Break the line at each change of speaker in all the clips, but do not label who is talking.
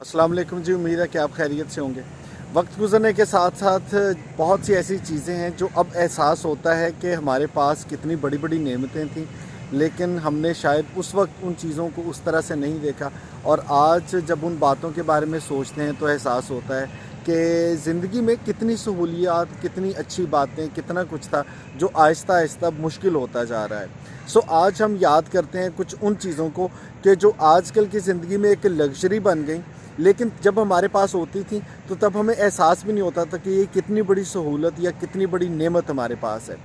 अस्सलाम वालेकुम जी। उम्मीद है कि आप खैरियत से होंगे। वक्त गुजरने के साथ साथ बहुत सी ऐसी चीज़ें हैं जो अब एहसास होता है कि हमारे पास कितनी बड़ी बड़ी नेमतें थीं, लेकिन हमने शायद उस वक्त उन चीज़ों को उस तरह से नहीं देखा। और आज जब उन बातों के बारे में सोचते हैं तो एहसास होता है कि ज़िंदगी में कितनी सहूलियात, कितनी अच्छी बातें, कितना कुछ था जो आहिस्ता आहिस्ता मुश्किल होता जा रहा है। आज हम याद करते हैं कुछ उन चीज़ों को कि जो आजकल की ज़िंदगी में एक लग्जरी बन गई, लेकिन जब हमारे पास होती थी तो तब हमें एहसास भी नहीं होता था कि ये कितनी बड़ी सहूलत या कितनी बड़ी नेमत हमारे पास है।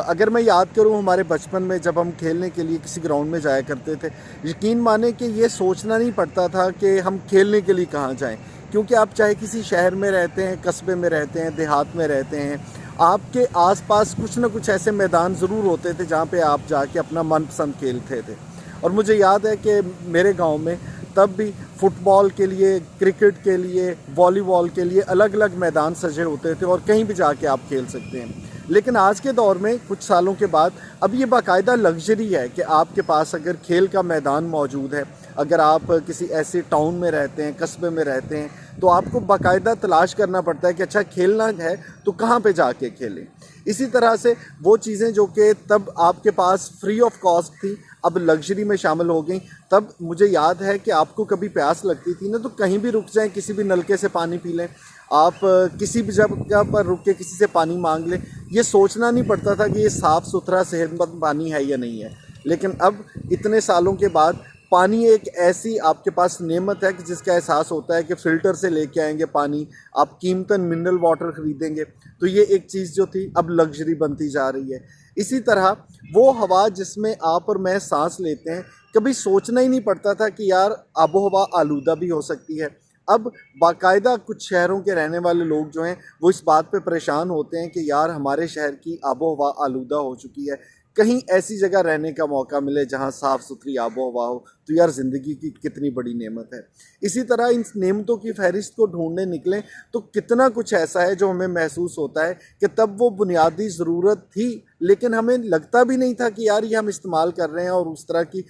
अगर मैं याद करूं हमारे बचपन में जब हम खेलने के लिए किसी ग्राउंड में जाया करते थे, यकीन माने कि ये सोचना नहीं पड़ता था कि हम खेलने के लिए कहाँ जाएं, क्योंकि आप चाहे किसी शहर में रहते हैं, कस्बे में रहते हैं, देहात में रहते हैं, आपके आसपास कुछ ना कुछ ऐसे मैदान ज़रूर होते थे जहाँ पे आप जाके अपना मनपसंद खेलते थे। और मुझे याद है कि मेरे गांव में तब भी फुटबॉल के लिए, क्रिकेट के लिए, वॉलीबॉल के लिए अलग अलग मैदान सजे होते थे और कहीं भी जाके आप खेल सकते हैं। लेकिन आज के दौर में कुछ सालों के बाद अब ये बाकायदा लग्जरी है कि आपके पास अगर खेल का मैदान मौजूद है, अगर आप किसी ऐसे टाउन में रहते हैं, कस्बे में रहते हैं, तो आपको बाकायदा तलाश करना पड़ता है कि अच्छा खेलना है तो कहाँ पे जाके खेलें। इसी तरह से वो चीज़ें जो कि तब आपके पास फ्री ऑफ कॉस्ट थी, अब लग्जरी में शामिल हो गई। तब मुझे याद है कि आपको कभी प्यास लगती थी ना, तो कहीं भी रुक जाएं, किसी भी नलके से पानी पी लें, आप किसी भी जगह पर रुक के किसी से पानी मांग लें। ये सोचना नहीं पड़ता था कि ये साफ़ सुथरा सेहतमंद पानी है या नहीं है। लेकिन अब इतने सालों के बाद पानी एक ऐसी आपके पास नेमत है कि जिसका एहसास होता है कि फ़िल्टर से लेके आएंगे पानी, आप कीमतन मिनरल वाटर ख़रीदेंगे, तो ये एक चीज़ जो थी अब लग्जरी बनती जा रही है। इसी तरह वो हवा जिसमें आप और मैं सांस लेते हैं, कभी सोचना ही नहीं पड़ता था कि यार आबो हवा आलूदा भी हो सकती है। अब बाकायदा कुछ शहरों के रहने वाले लोग जो हैं वो इस बात पे परेशान होते हैं कि यार हमारे शहर की आबो हवा आलूदा हो चुकी है, कहीं ऐसी जगह रहने का मौका मिले जहां साफ़ सुथरी आबो हवा हो, तो यार ज़िंदगी की कितनी बड़ी नेमत है। इसी तरह इन नेमतों की फहरिस्त को ढूंढने निकलें तो कितना कुछ ऐसा है जो हमें महसूस होता है कि तब वो बुनियादी ज़रूरत थी, लेकिन हमें लगता भी नहीं था कि यार ये हम इस्तेमाल कर रहे हैं और उस तरह की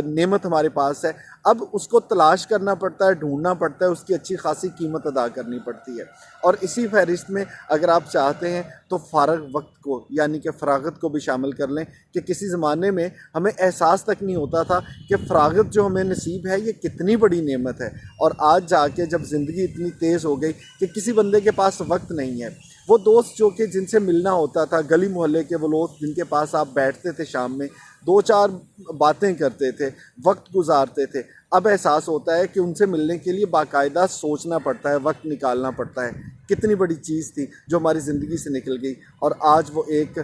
नेमत हमारे पास है। अब उसको तलाश करना पड़ता है, ढूंढना पड़ता है, उसकी अच्छी खासी कीमत अदा करनी पड़ती है। और इसी फहरिस्त में अगर आप चाहते हैं तो फ़ारग वक्त को यानी कि फ़रागत को भी शामिल कर लें कि किसी ज़माने में हमें एहसास तक नहीं होता था कि फ़रागत जो हमें नसीब है ये कितनी बड़ी नेमत है। और आज जाके जब ज़िंदगी इतनी तेज़ हो गई कि किसी बंदे के पास वक्त नहीं है, वो दोस्त जो कि जिनसे मिलना होता था, गली मोहल्ले के वो लोग जिनके पास आप बैठते थे शाम में, दो चार बातें करते थे, वक्त गुजारते थे, अब एहसास होता है कि उनसे मिलने के लिए बाकायदा सोचना पड़ता है, वक्त निकालना पड़ता है। कितनी बड़ी चीज़ थी जो हमारी ज़िंदगी से निकल गई और आज वो एक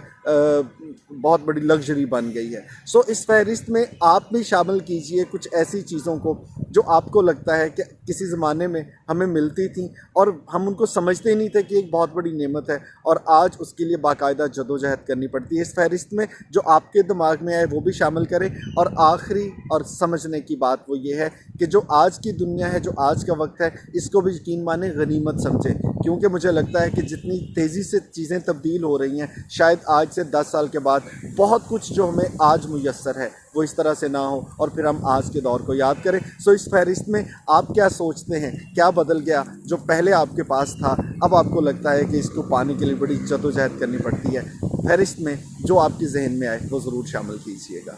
बहुत बड़ी लग्जरी बन गई है। इस फहरिस्त में आप भी शामिल कीजिए कुछ ऐसी चीज़ों को जो आपको लगता है कि किसी ज़माने में हमें मिलती थी और हम उनको समझते ही नहीं थे कि एक बहुत बड़ी नेमत है, और आज उसके लिए बाकायदा जदोजहद करनी पड़ती है। इस फहरिस्त में जो आपके दिमाग में आए वो भी शामिल करें। और आखिरी और समझने की बात वो ये है कि जो आज की दुनिया है, जो आज का वक्त है, इसको भी यकीन माने गनीमत समझें, क्योंकि मुझे लगता है कि जितनी तेज़ी से चीज़ें तब्दील हो रही हैं, शायद आज से 10 साल के बाद बहुत कुछ जो हमें आज मुयस्सर है वो इस तरह से ना हो और फिर हम आज के दौर को याद करें। इस फहरिस्त में आप क्या सोचते हैं, क्या बदल गया जो पहले आपके पास था, अब आपको लगता है कि इसको पाने के लिए बड़ी जदोजहद करनी पड़ती है? फहरिस्त में जो आपके जहन में आए वो ज़रूर शामिल कीजिएगा।